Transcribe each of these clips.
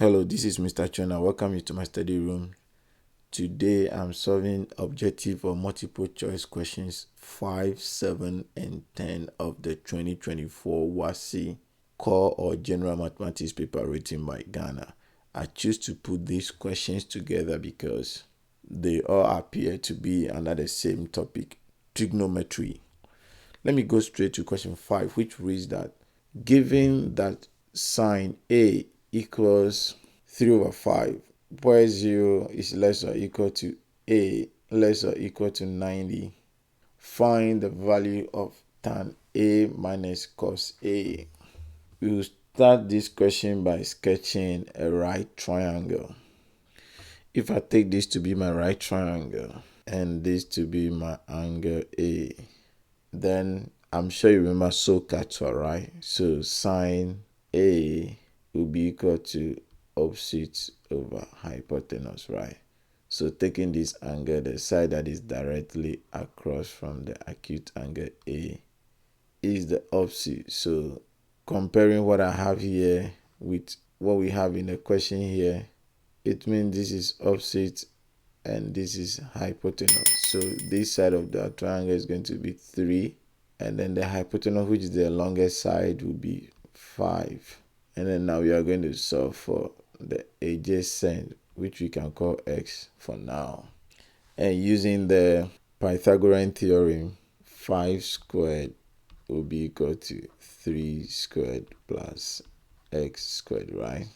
Hello, this is Mr. Chona. Welcome you to my study room. Today I'm solving objective or multiple choice questions 5, 7, and 10 of the 2024 WASSCE Core or General Mathematics paper written by Ghana. I choose to put these questions together because they all appear to be under the same topic, trigonometry. Let me go straight to question 5, which reads that given that sine A equals 3 over 5, where 0 is less or equal to A less or equal to 90, find the value of tan A minus cos A. We will start this question by sketching a right triangle. If I take this to be my right triangle and this to be my angle A, then I'm sure you remember SOHCAHTOA, right? So sine A will be equal to opposite over hypotenuse, right? So taking this angle, the side that is directly across from the acute angle A is the opposite. So comparing what I have here with what we have in the question here, it means this is opposite and this is hypotenuse. So this side of the triangle is going to be 3, and then the hypotenuse, which is the longest side, will be 5. And then now we are going to solve for the adjacent, which we can call x for now. And using the Pythagorean theorem, 5 squared will be equal to 3 squared plus x squared, right?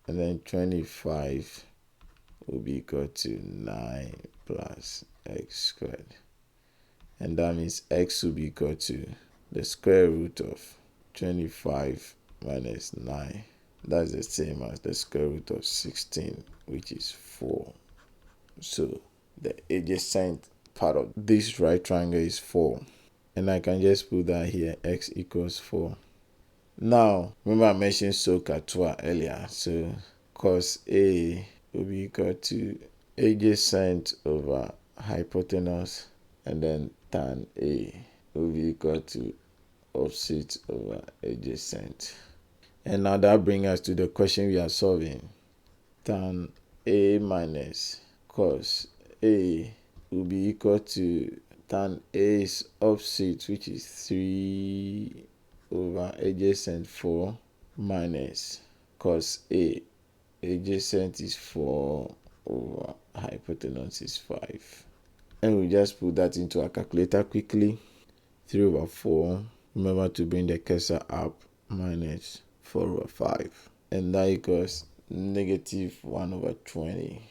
And then 25 will be equal to 9 plus x squared. And that means x will be equal to the square root of 25 minus 9. That's the same as the square root of 16, which is 4. So the adjacent part of this right triangle is 4. And I can just put that here, x equals 4. Now, remember I mentioned SOHCAHTOA earlier. So cos A will be equal to adjacent over hypotenuse, and then tan A will be equal to opposite over adjacent. And now that brings us to the question we are solving. Tan A minus cos A will be equal to tan A's opposite, which is 3 over adjacent 4, minus cos A. Adjacent is 4 over hypotenuse is 5. And we just put that into our calculator quickly. 3 over 4. Remember to bring the cursor up, minus 4 over 5. And that equals negative 1 over 20.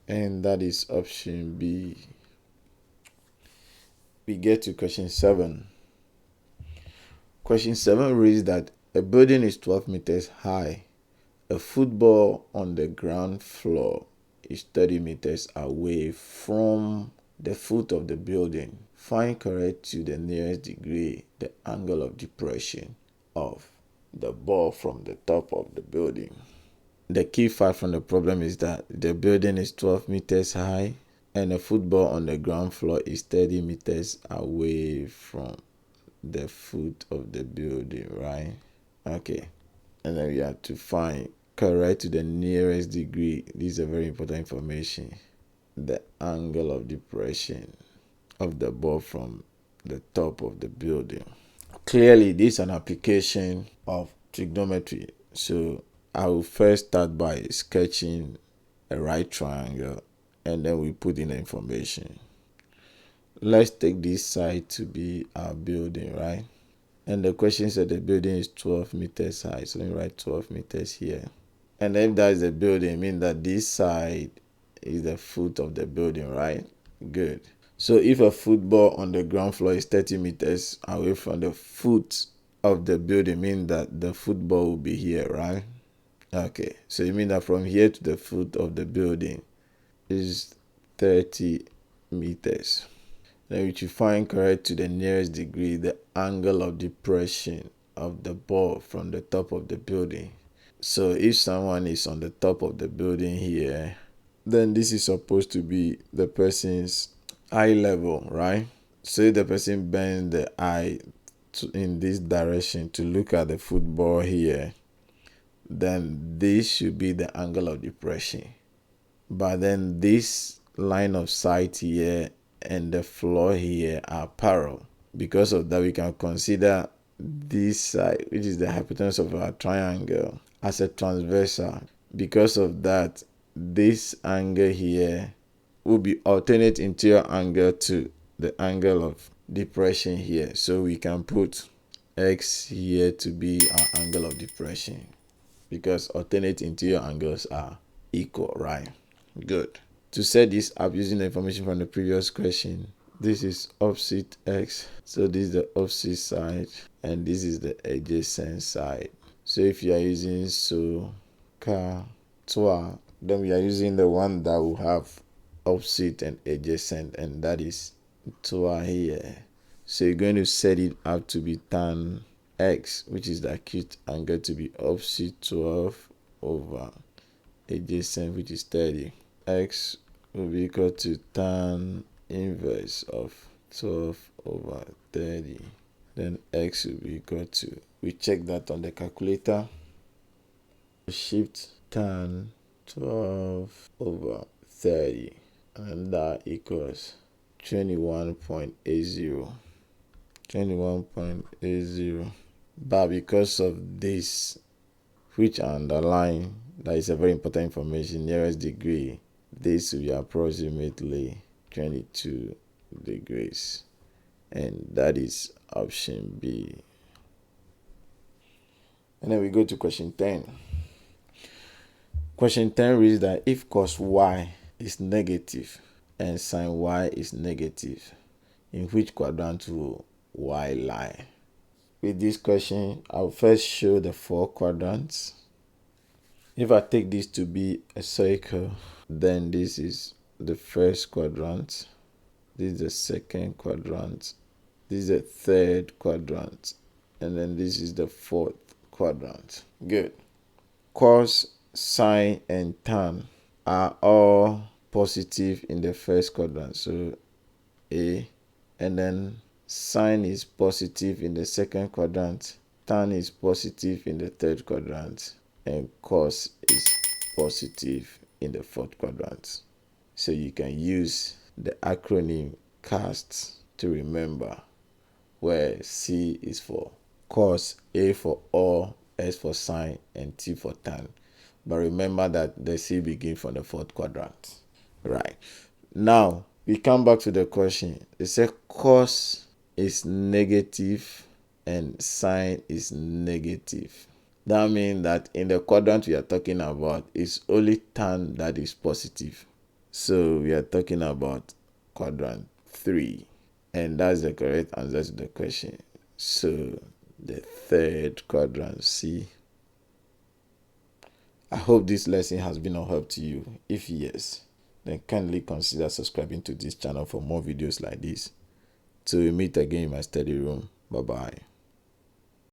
And that is option B. We get to question 7. Question 7 reads that a building is 12 meters high. A football on the ground floor is 30 meters away from the foot of the building. Find correct to the nearest degree the angle of depression of the ball from the top of the building. The key fact from the problem is that the building is 12 meters high and a football on the ground floor is 30 meters away from the foot of the building, right? Okay. And then we have to find correct to the nearest degree. This is a very important information. The angle of depression of the ball from the top of the building. Clearly, this is an application of trigonometry. So I will first start by sketching a right triangle, and then we put in the information. Let's take this side to be our building, right? And the question said the building is 12 meters high. So let me write 12 meters here. And if that is the building, it means that this side is the foot of the building, right? Good. So if a football on the ground floor is 30 meters away from the foot of the building, means that the football will be here, right? Okay. So it means that from here to the foot of the building is 30 meters. Then we should find correct to the nearest degree the angle of depression of the ball from the top of the building. So if someone is on the top of the building here, then this is supposed to be the person's eye level, right? So if the person bends the eye in this direction to look at the football here, then this should be the angle of depression. But then this line of sight here and the floor here are parallel. Because of that, we can consider this side, which is the hypotenuse of our triangle, as a transversal. Because of that, this angle here will be alternate interior angle to the angle of depression here. So we can put x here to be our angle of depression, because alternate interior angles are equal, right? Good. To set this up using the information from the previous question, this is opposite x, so this is the opposite side and this is the adjacent side. So if you are using toi, then we are using the one that will have opposite and adjacent, and that is toi here. So you're going to set it up to be tan x, which is the acute angle, to be opposite 12 over adjacent, which is 30. X will be equal to tan inverse of 12 over 30. Then x will be equal to, we check that on the calculator, shift tan 12 over 30, and that equals 21.80. But because of this, which I underline, that is a very important information, nearest degree, this will be approximately 22 degrees, and that is option B. And then we go to question 10. Question 10 reads that if cos y is negative and sin y is negative, in which quadrant will y lie? With this question, I'll first show the 4 quadrants. If I take this to be a circle, then this is the first quadrant, this is the second quadrant, this is the third quadrant, and then this is the fourth quadrant. Good. Cos, sine, and tan are all positive in the first quadrant, so A, and then sine is positive in the second quadrant, tan is positive in the third quadrant, and cos is positive in the fourth quadrant. So you can use the acronym CAST to remember, where C is for cos, A for all, S for sine, and T for tan. But remember that the C begins from the fourth quadrant. Right. Now, we come back to the question. It said cos is negative and sine is negative. That means that in the quadrant we are talking about, it's only tan that is positive. So we are talking about quadrant 3. And that's the correct answer to the question. So the third quadrant, C. I hope this lesson has been of help to you. If yes, then kindly consider subscribing to this channel for more videos like this. Till we meet again in my study room. Bye-bye.